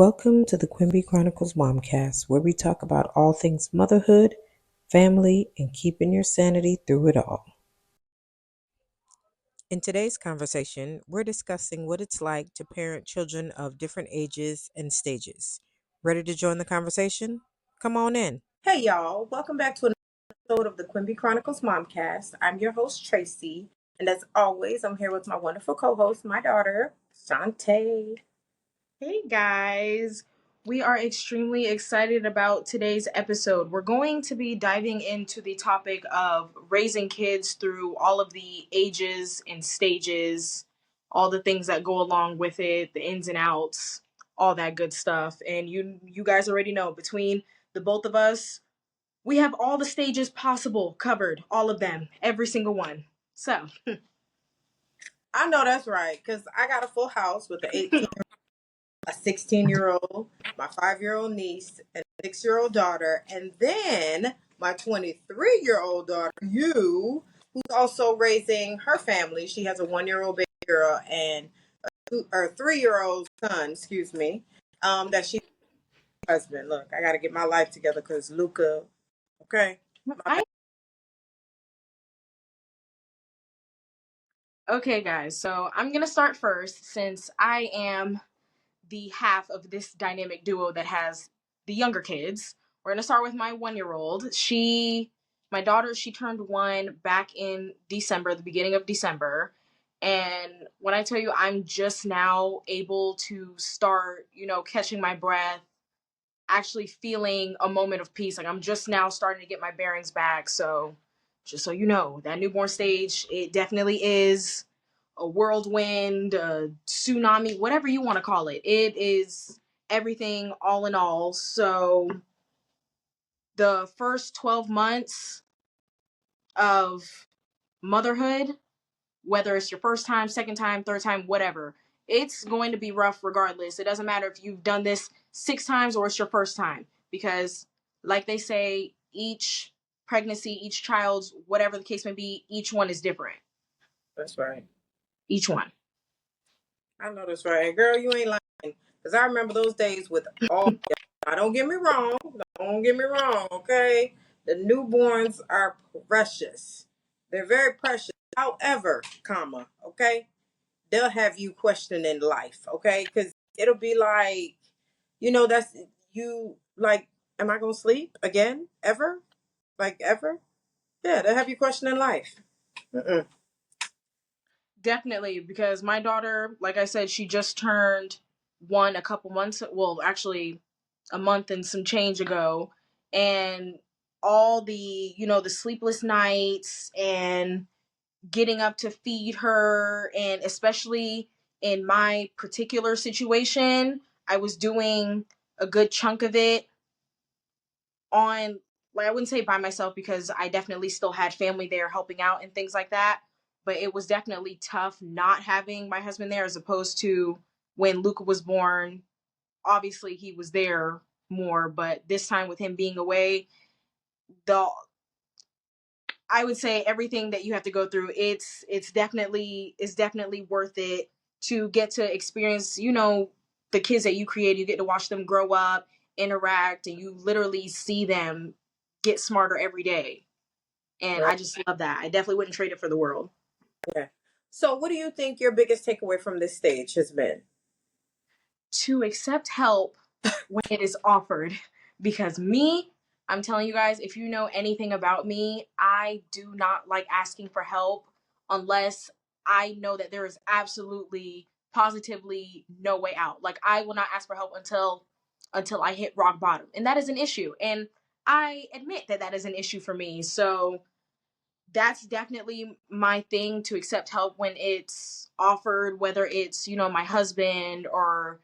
Welcome to the Quimby Chronicles Momcast, where we talk about all things motherhood, family, and keeping your sanity through it all. In today's conversation, we're discussing what it's like to parent children of different ages and stages. Ready to join the conversation? Come on in. Hey, y'all. Welcome back to another episode of the Quimby Chronicles Momcast. I'm your host, Traci. And as always, I'm here with my wonderful co-host, my daughter, Chante. Hey guys, we are extremely excited about today's episode. We're going to be diving into the topic of raising kids through all of the ages and stages, all the things that go along with it, the ins and outs, all that good stuff. And you guys already know, between the both of us, we have all the stages possible covered, all of them, every single one. So, I know that's right, because I got a full house with an 18, a 16-year-old, my 5-year-old niece, and a 6-year-old daughter, and then my 23-year-old daughter, who's also raising her family. She has a 1-year-old baby girl and a 3-year-old son, excuse me, that she's husband. Look, I got to get my life together because Luca, okay? I Okay, guys, so I'm gonna start first since I am the half of this dynamic duo that has the younger kids. We're gonna start with my 1 year old. My daughter, she turned one back in December, the beginning of December. And when I tell you I'm just now able to start, catching my breath, actually feeling a moment of peace, like I'm just now starting to get my bearings back. So, just so you know, that newborn stage, it definitely is a whirlwind, a tsunami, whatever you want to call it. It is everything all in all. So the first 12 months of motherhood, whether it's your first time, second time, third time, whatever, it's going to be rough regardless. It doesn't matter if you've done this 6 times or it's your first time, because like they say, each pregnancy, each child's, whatever the case may be, each one is different. That's right. Each one. I know that's right. Girl, you ain't lying. Because I remember those days with all. Now, don't get me wrong. Don't get me wrong, okay? The newborns are precious. They're very precious. However, okay? They'll have you questioning life, okay? Because it'll be like, that's you, like, am I going to sleep again? Ever? Like, ever? Yeah, they'll have you questioning life. Mm-mm. Definitely, because my daughter, like I said, she just turned one a couple months, well, actually a month and some change ago. And all the sleepless nights and getting up to feed her, and especially in my particular situation, I was doing a good chunk of it on, like, I wouldn't say by myself, because I definitely still had family there helping out and things like that. But it was definitely tough not having my husband there, as opposed to when Luca was born. Obviously, he was there more, but this time with him being away, the I would say everything that you have to go through, it's definitely worth it to get to experience, the kids that you create. You get to watch them grow up, interact, and you literally see them get smarter every day. And Right. I just love that. I definitely wouldn't trade it for the world. Yeah. So, what do you think your biggest takeaway from this stage has been? To accept help when it is offered. Because I'm telling you guys, if you know anything about me, I do not like asking for help unless I know that there is absolutely, positively no way out. Like, I will not ask for help until I hit rock bottom. And that is an issue. And I admit that that is an issue for me. So that's definitely my thing, to accept help when it's offered, whether it's, my husband or,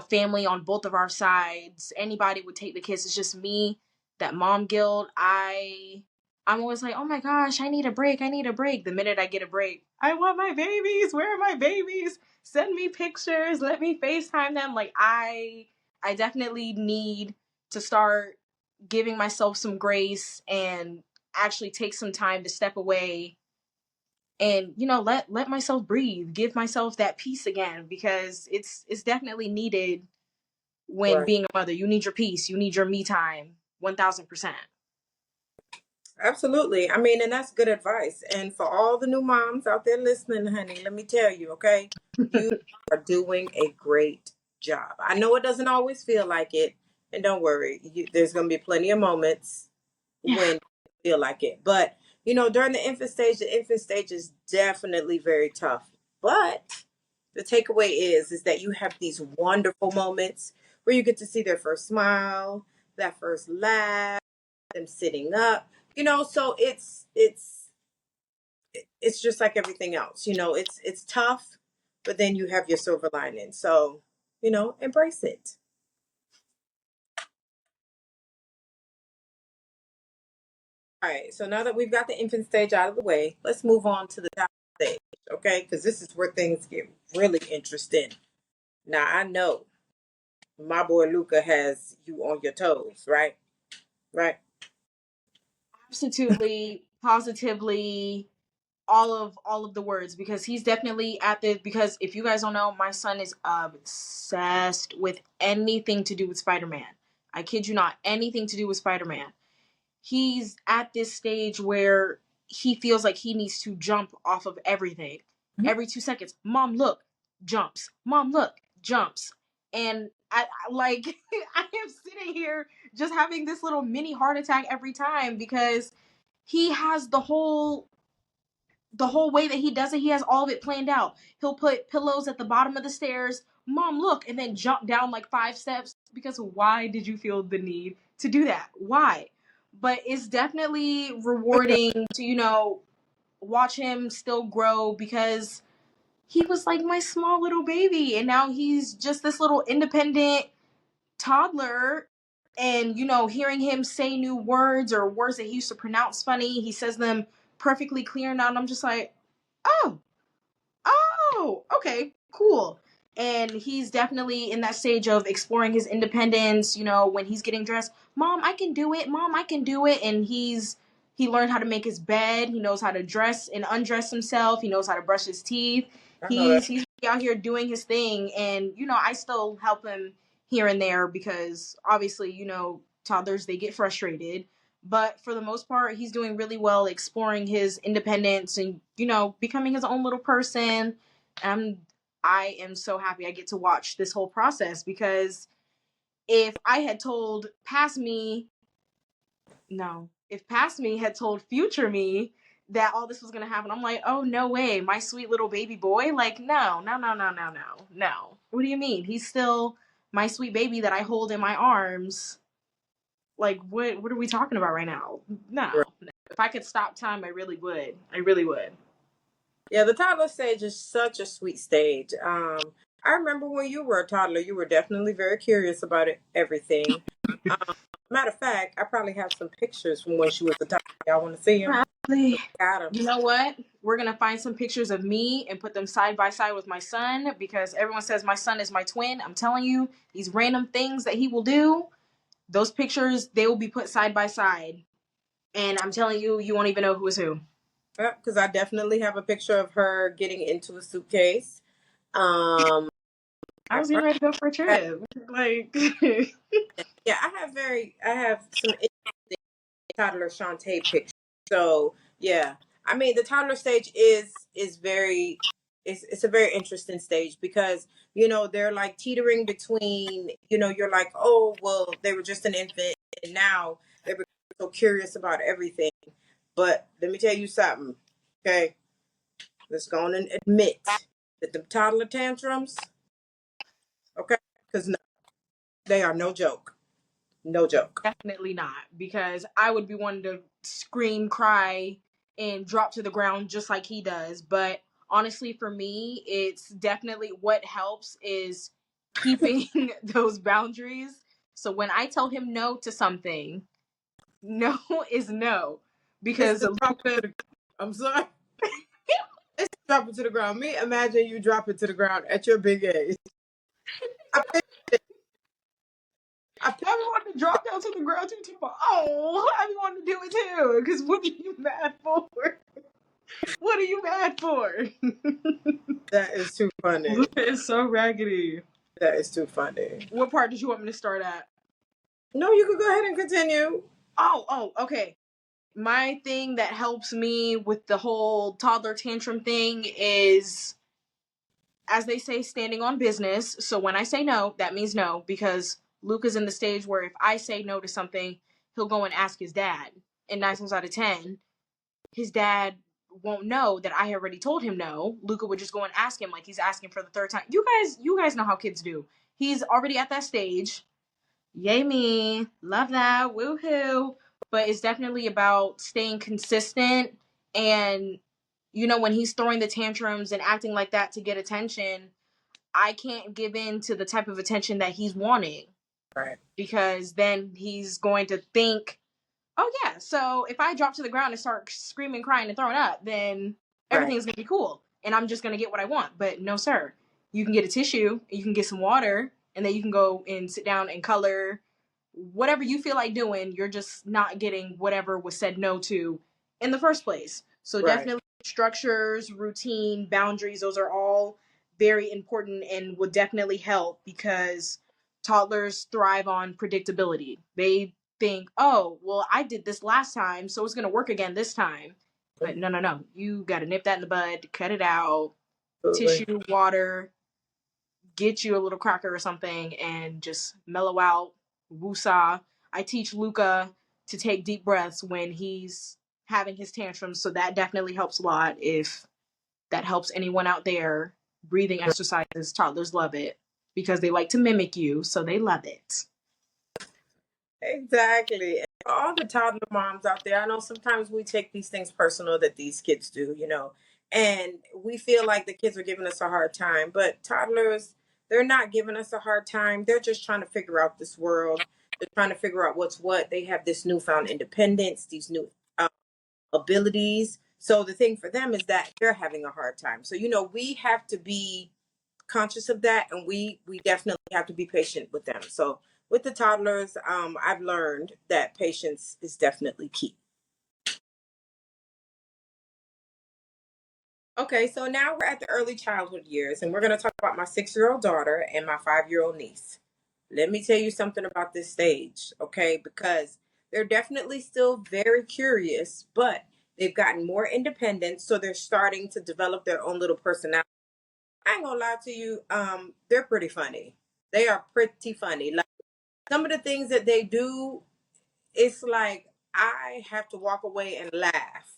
family on both of our sides. Anybody would take the kiss. It's just me, that mom guilt. I'm always like, oh my gosh, I need a break. I need a break. The minute I get a break, I want my babies. Where are my babies? Send me pictures. Let me FaceTime them. Like, I definitely need to start giving myself some grace and actually take some time to step away and, let myself breathe, give myself that peace again, because it's definitely needed when being a mother. You need your peace. You need your me time. 1000%. Absolutely. I mean, and that's good advice. And for all the new moms out there listening, honey, let me tell you, okay, you are doing a great job. I know it doesn't always feel like it, and don't worry, there's going to be plenty of moments when you feel like it. But, during the infant stage is definitely very tough. But the takeaway is that you have these wonderful moments where you get to see their first smile, that first laugh, them sitting up, so it's just like everything else, it's tough, but then you have your silver lining. So, embrace it. All right, so now that we've got the infant stage out of the way, let's move on to the toddler stage, okay? Because this is where things get really interesting. Now, I know my boy Luca has you on your toes, right? Right? Absolutely, positively, all of the words, because he's definitely at the, because if you guys don't know, my son is obsessed with anything to do with Spider-Man. I kid you not, anything to do with Spider-Man. He's at this stage where he feels like he needs to jump off of everything. Every 2 seconds, mom, look, jumps. Mom, look, jumps. And I like, I am sitting here just having this little mini heart attack every time, because he has the whole way that he does it, he has all of it planned out. He'll put pillows at the bottom of the stairs. Mom, look, and then jump down like 5 steps. Because why did you feel the need to do that? Why? But it's definitely rewarding to, watch him still grow, because he was like my small little baby, and now he's just this little independent toddler. And, hearing him say new words, or words that he used to pronounce funny, he says them perfectly clear now, and I'm just like, oh, okay, cool. And he's definitely in that stage of exploring his independence, when he's getting dressed. Mom, I can do it. Mom, I can do it. And he learned how to make his bed. He knows how to dress and undress himself. He knows how to brush his teeth. I know that. He's out here doing his thing. And, I still help him here and there, because obviously, toddlers, they get frustrated. But for the most part, he's doing really well exploring his independence and, becoming his own little person. I am so happy I get to watch this whole process, because if I had told past me, no, if past me had told future me that all this was going to happen, I'm like, oh, no way, my sweet little baby boy. Like, no. What do you mean? He's still my sweet baby that I hold in my arms. Like, what are we talking about right now? No. If I could stop time, I really would. I really would. Yeah, the toddler stage is such a sweet stage. I remember when you were a toddler, you were definitely very curious about everything. Um, Matter of fact, I probably have some pictures from when she was a toddler. Y'all want to see them? Probably. Got them. You know what? We're going to find some pictures of me and put them side by side with my son, because everyone says my son is my twin. I'm telling you, these random things that he will do, those pictures, they will be put side by side. And I'm telling you, you won't even know who is who. Because I definitely have a picture of her getting into a suitcase. Um, I was getting ready to go for a trip. Like, yeah, I have some interesting toddler Chante pictures. So yeah, I mean the toddler stage is very it's a very interesting stage, because they're like teetering between, you're like, oh well, they were just an infant and now they're so curious about everything. But let me tell you something, okay? Let's go on and admit that the toddler tantrums, okay, because no, they are no joke. No joke. definitely not, because I would be wanting to scream, cry, and drop to the ground just like he does. But honestly, for me, it's definitely what helps is keeping those boundaries. So when I tell him no to something, no is no. It's Because the drop it to the I'm sorry. It's drop it to the ground. Me, imagine you drop it to the ground at your big age. I picked it. I picked everyone to drop down to the ground too. Oh, everyone to do it too. Because what are you mad for? What are you mad for? that is too funny. It's so raggedy. That is too funny. What part did you want me to start at? No, you could go ahead and continue. Okay. My thing that helps me with the whole toddler tantrum thing is, as they say, standing on business. So when I say no, that means no, because Luke is in the stage where if I say no to something, he'll go and ask his dad. And 9 times out of 10, his dad won't know that I already told him no. Luca would just go and ask him like he's asking for the third time. You guys know how kids do. He's already at that stage. Yay me. Love that. Woohoo. But it's definitely about staying consistent, and when he's throwing the tantrums and acting like that to get attention, I can't give in to the type of attention that he's wanting. Right. Because then he's going to think, oh yeah, so if I drop to the ground and start screaming, crying, and throwing up, then everything's gonna be cool, and I'm just gonna get what I want. But no, sir. You can get a tissue, you can get some water, and then you can go and sit down and color whatever you feel like doing. You're just not getting whatever was said no to in the first place. So Right. definitely structures, routine, boundaries, those are all very important and would definitely help, because toddlers thrive on predictability. They think, oh, well, I did this last time, so it's going to work again this time. But no. You got to nip that in the bud, cut it out, Absolutely. tissue, water, get you a little cracker or something, and just mellow out. Woosah. I teach Luca to take deep breaths when he's having his tantrums, so that definitely helps a lot. If that helps anyone out there, breathing exercises, toddlers love it because they like to mimic you, so they love it. Exactly. And for all the toddler moms out there, I know sometimes we take these things personal that these kids do, and we feel like the kids are giving us a hard time. But toddlers, they're not giving us a hard time. They're just trying to figure out this world. They're trying to figure out what's what. They have this newfound independence, these new abilities. So the thing for them is that they're having a hard time. So, we have to be conscious of that, and we definitely have to be patient with them. So with the toddlers, I've learned that patience is definitely key. Okay, so now we're at the early childhood years, and we're going to talk about my 6-year-old daughter and my 5-year-old niece. Let me tell you something about this stage, okay? Because they're definitely still very curious, but they've gotten more independent, so they're starting to develop their own little personality. I ain't gonna lie to you, they're pretty funny. They are pretty funny. Like, some of the things that they do, it's like I have to walk away and laugh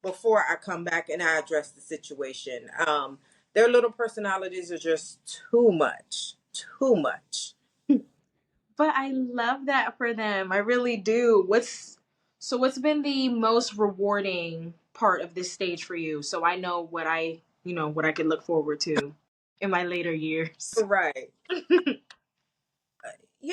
before I come back and I address the situation. Their little personalities are just too much, too much. But I love that for them. I really do. What's been the most rewarding part of this stage for you? So I know what I could look forward to in my later years. Right.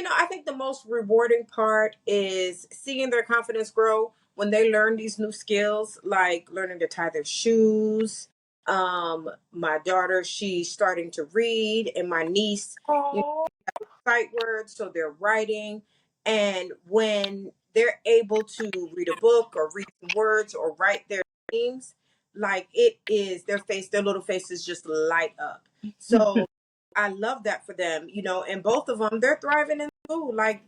I think the most rewarding part is seeing their confidence grow when they learn these new skills, like learning to tie their shoes. My daughter, she's starting to read, and my niece, Oh. sight words, so they're writing. And when they're able to read a book or read some words or write their names, like, it is their little faces just light up. So I love that for them, and both of them, they're thriving in school. Like,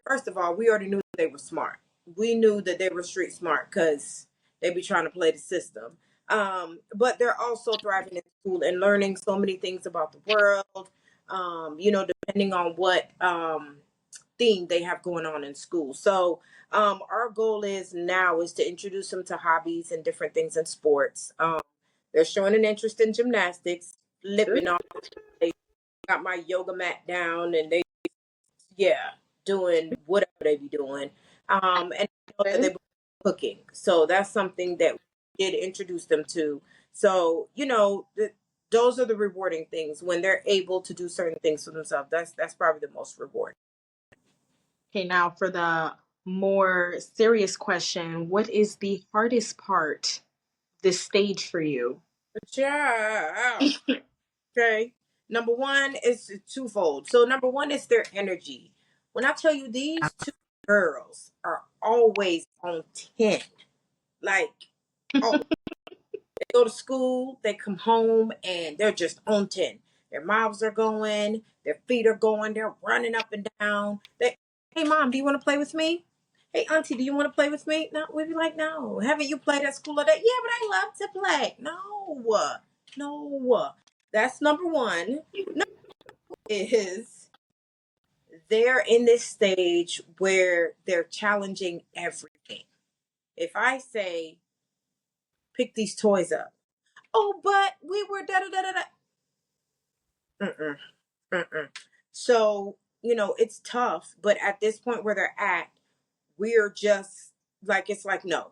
first of all, we already knew they were smart. We knew that they were street smart because they be trying to play the system. But they're also thriving in school and learning so many things about the world. Depending on what theme they have going on in school. So our goal is to introduce them to hobbies and different things in sports. They're showing an interest in gymnastics, flipping off. They got my yoga mat down, and they, yeah, doing whatever they be doing. And I know that they be cooking. So that's something that we did introduce them to. So, those are the rewarding things when they're able to do certain things for themselves. That's probably the most rewarding. Okay, now for the more serious question, what is the hardest part this stage for you? Yeah. Okay. Number one is twofold. So number one is their energy. When I tell you, these two girls are always on 10. Like, oh, they go to school, they come home, and they're just on 10. Their mouths are going, their feet are going, they're running up and down. Hey, mom, do you want to play with me? Hey, auntie, do you want to play with me? No, we'd be like, no. Haven't you played at school all day? Yeah, but I love to play. No. That's number one. No, is they're in this stage where they're challenging everything. If I say, pick these toys up. Oh, but we were da da da da da. Mm-mm, mm-mm. So, it's tough, but at this point where they're at, we're just like, it's like, no.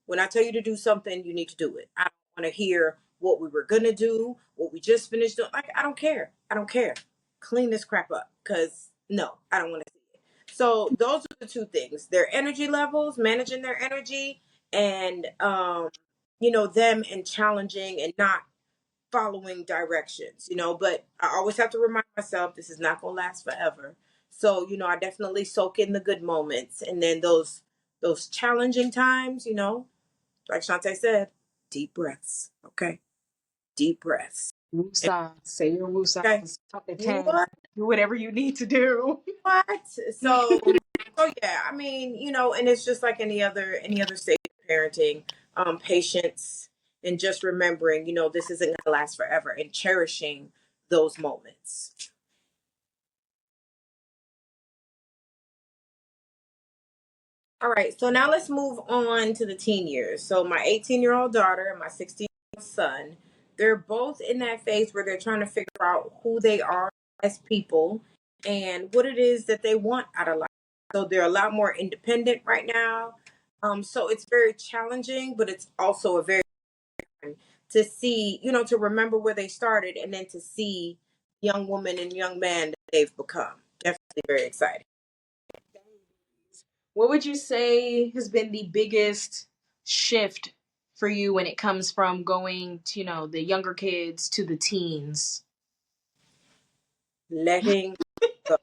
When I tell you to do something, you need to do it. I don't want to hear what we were going to do, what we just finished doing. Like, I don't care. I don't care. Clean this crap up because no, I don't want to see it. So, those are the two things their energy levels, managing their energy, and, them and challenging and not following directions, but I always have to remind myself this is not going to last forever. So, I definitely soak in the good moments and then those challenging times, like Chante said, deep breaths. Okay. Deep breaths. Woosah, say your Okay. woosahs, talk to You Tang, do whatever you need to do. what? So yeah, I mean, and it's just like any other stage of parenting, patience and just remembering, this isn't gonna last forever and cherishing those moments. All right, so now let's move on to the teen years. So my 18-year-old daughter and my 16-year-old son, they're both in that phase where they're trying to figure out who they are as people and what it is that they want out of life. So they're a lot more independent right now. So it's very challenging, but it's also a very to see, to remember where they started and then to see young woman and young man that they've become. Definitely very exciting. What would you say has been the biggest shift for you when it comes from going to, the younger kids to the teens? Letting go.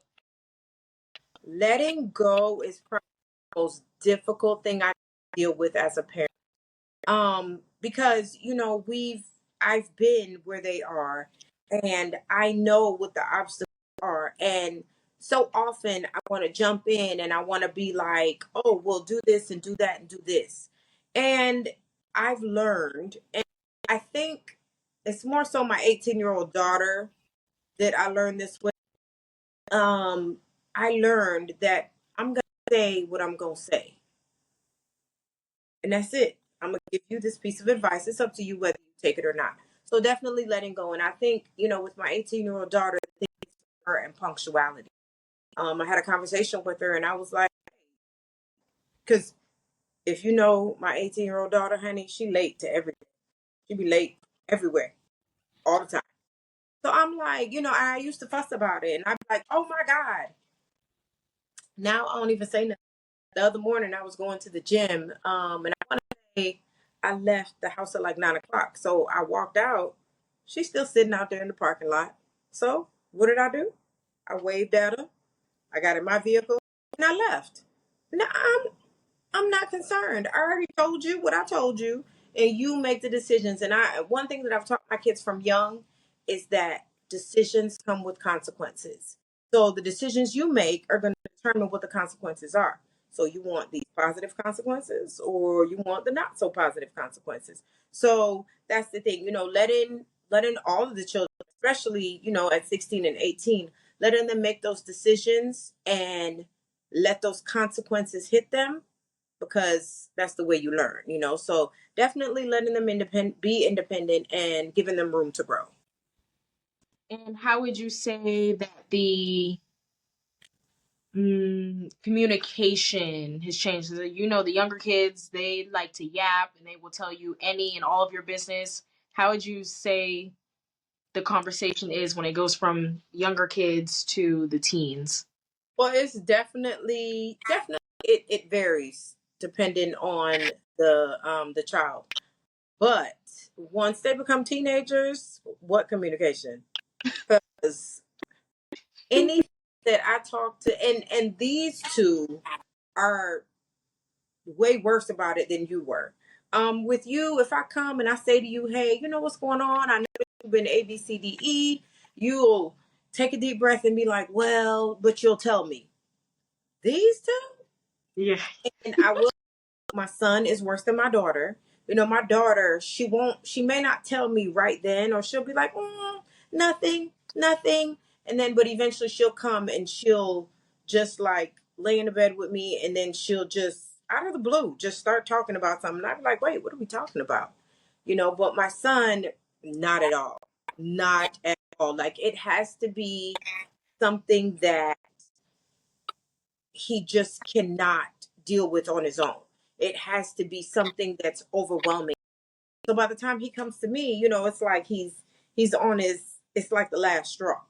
Letting go is probably the most difficult thing I deal with as a parent. Because I've been where they are and I know what the obstacles are. And so often I want to jump in and I want to be like, oh, we'll do this and do that and do this. And I've learned, and I think it's more so my 18-year-old daughter that I learned this way. I learned that I'm gonna say what I'm gonna say. And that's it. I'm gonna give you this piece of advice. It's up to you whether you take it or not. So definitely letting go. And I think, with my 18-year-old daughter, the thing is her and punctuality. I had a conversation with her and I was like, because if you know my 18-year-old daughter, honey, she late to everything. She be late everywhere, all the time. So I'm like, I used to fuss about it and I'd be like, oh my God. Now I don't even say nothing. The other morning I was going to the gym, and I want to say I left the house at like 9 o'clock. So I walked out. She's still sitting out there in the parking lot. So what did I do? I waved at her. I got in my vehicle and I left. Now I'm not concerned. I already told you what I told you, and you make the decisions. And one thing that I've taught my kids from young is that decisions come with consequences. So the decisions you make are going to determine what the consequences are. So you want these positive consequences, or you want the not so positive consequences. So that's the thing, letting all of the children, especially at 16 and 18, letting them make those decisions and let those consequences hit them because that's the way you learn. So definitely letting them be independent and giving them room to grow. And how would you say that the communication has changed? The younger kids, they like to yap and they will tell you any and all of your business. How would you say the conversation is when it goes from younger kids to the teens? Well, it's definitely it varies depending on the child. But once they become teenagers, what communication? Because anything that I talk to, and these two are way worse about it than you were. With you, if I come and I say to you, hey, you know what's going on? I know you've been A, B, C, D, E. you'll take a deep breath and be like, well, but you'll tell me. These two? Yeah. And I will, my son is worse than my daughter. You know, my daughter, she may not tell me right then, or she'll be like, nothing, nothing. And then, but eventually she'll come and she'll just like lay in the bed with me. And then she'll just, out of the blue, just start talking about something. I'd be like, wait, what are we talking about? You know, but my son, not at all. Not at all. Like, it has to be something that he just cannot deal with on his own. It has to be something that's overwhelming. So by the time he comes to me, you know, it's like he's on his, it's like the last straw,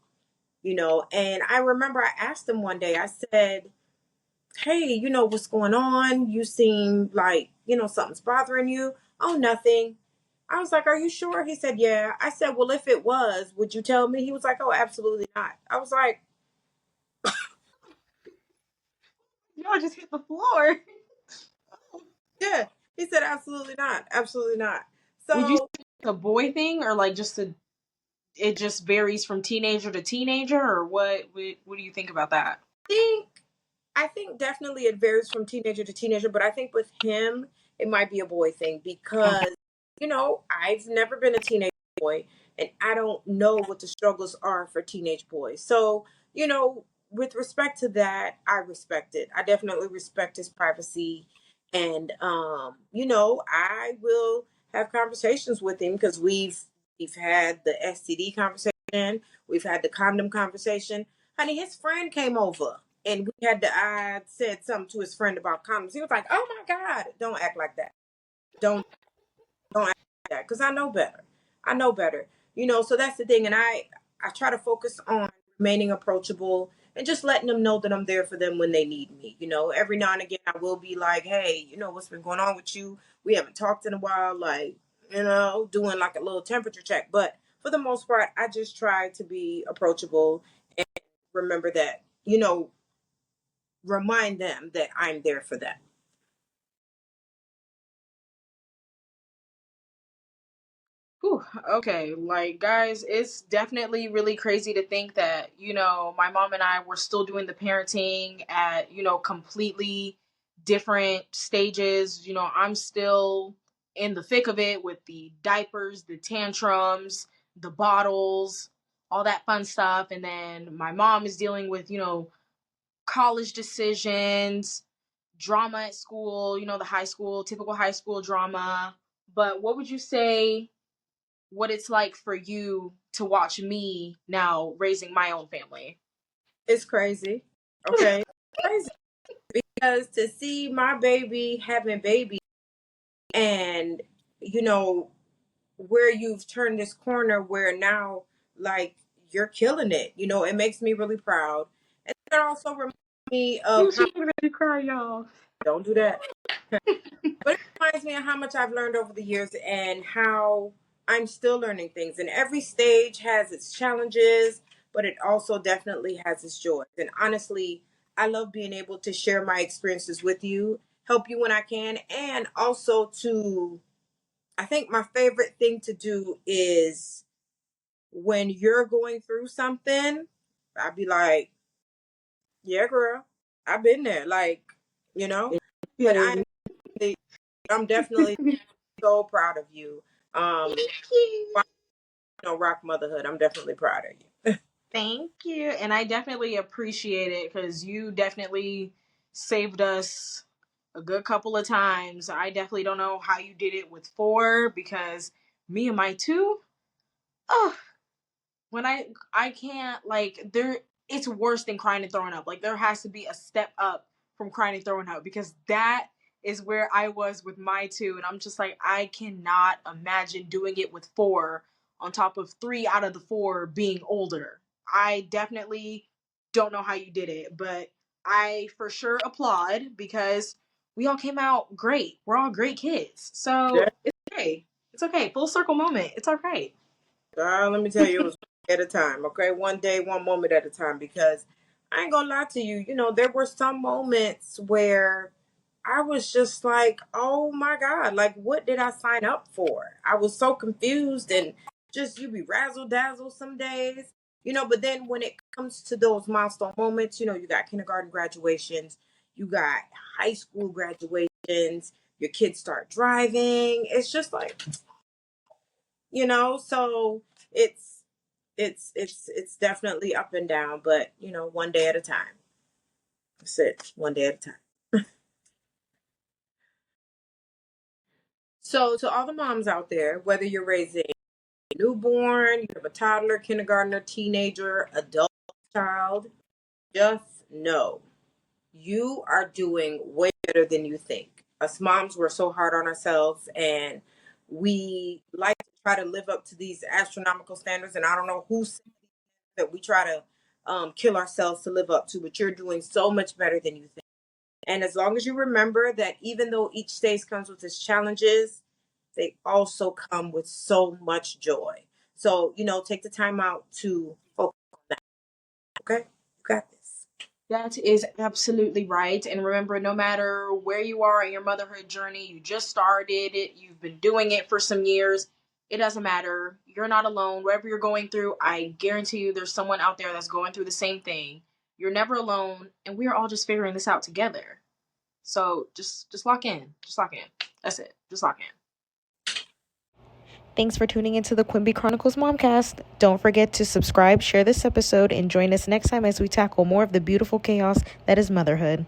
you know. And I remember I asked him one day, I said, hey, you know, what's going on? You seem like, you know, something's bothering you. Oh, nothing. I was like, are you sure? He said, yeah. I said, well, if it was, would you tell me? He was like, oh, absolutely not. I was like, Y'all just hit the floor. yeah. He said, absolutely not. Absolutely not. Would you say So it's a boy thing, or like just a it just varies from teenager to teenager, or what do you think about that? think I think definitely it varies from teenager to teenager, but I think with him it might be a boy thing Okay. because you know, I've never been a teenage boy and I don't know what the struggles are for teenage boys. So, you know, with respect to that, I respect it. I definitely respect his privacy and you know, I will have conversations with him because we've had the STD conversation, we've had the condom conversation. Honey, his friend came over and we had to, I said something to his friend about condoms. He was like, oh my God, don't act like that. Don't act like that. Cause I know better. I know better. You know, so that's the thing. And I try to focus on remaining approachable and just letting them know that I'm there for them when they need me. You know, every now and again I will be like, hey, you know, what's been going on with you? We haven't talked in a while, like, you know, doing like a little temperature check. But for the most part, I just try to be approachable and remember that, you know, remind them that I'm there for them. Whew, okay, like guys, it's definitely really crazy to think that, my mom and I were still doing the parenting at, completely different stages. I'm still in the thick of it with the diapers, the tantrums, the bottles, all that fun stuff. And then my mom is dealing with, college decisions, drama at school, the high school, typical high school drama. But what would you say what it's like for you to watch me now raising my own family? It's crazy. Okay. Crazy. Because to see my baby having babies and, you know, where you've turned this corner where now, like, you're killing it, you know, it makes me really proud. And it also reminds me You of how, should make me cry, y'all. don't do that. But it reminds me of how much I've learned over the years and how I'm still learning things. And every stage has its challenges, but it also definitely has its joys. And honestly, I love being able to share my experiences with you, help you when I can, and also to, I think my favorite thing to do is when you're going through something, I'd be like, yeah, girl, I've been there. Like, you know, but Yes. I'm definitely so proud of you. Thank Um, you. rock motherhood. I'm definitely proud of you. Thank you. And I definitely appreciate it because you definitely saved us a good couple of times. I definitely don't know how you did it with four because me and my two, oh, when I can't like there it's worse than crying and throwing up. Like there has to be a step up from crying and throwing up because that is where I was with my two and I'm just like I cannot imagine doing it with four on top of three out of the four being older. I definitely don't know how you did it, but I for sure applaud because we all came out great. We're all great kids. Yeah, So it's okay. It's okay. Full circle moment. It's all right. let me tell you, it was at a time. Okay, one day, one moment at a time. Because I ain't gonna lie to you. You know, there were some moments where I was just like, oh my God, like what did I sign up for? I was so confused and just you be razzle dazzle some days. But then when it comes to those milestone moments, you got kindergarten graduations, you got high school graduations, your kids start driving. It's just like, so it's it's definitely up and down, but one day at a time. That's it, one day at a time. So to all the moms out there, whether you're raising a newborn, you have a toddler, kindergartner, teenager, adult child, just know you are doing way better than you think. Us moms, we're so hard on ourselves, and we like to try to live up to these astronomical standards. And I don't know who said that we try to kill ourselves to live up to, but you're doing so much better than you think. And as long as you remember that even though each stage comes with its challenges, they also come with so much joy. So, take the time out to focus on that. Okay? You got this. That is absolutely right. And remember, no matter where you are in your motherhood journey, you just started it, you've been doing it for some years, it doesn't matter. You're not alone. Whatever you're going through, I guarantee you there's someone out there that's going through the same thing. You're never alone, and we are all just figuring this out together. So just lock in. Just lock in. That's it. Just lock in. Thanks for tuning into the Quimby Chronicles Momcast. Don't forget to subscribe, share this episode, and join us next time as we tackle more of the beautiful chaos that is motherhood.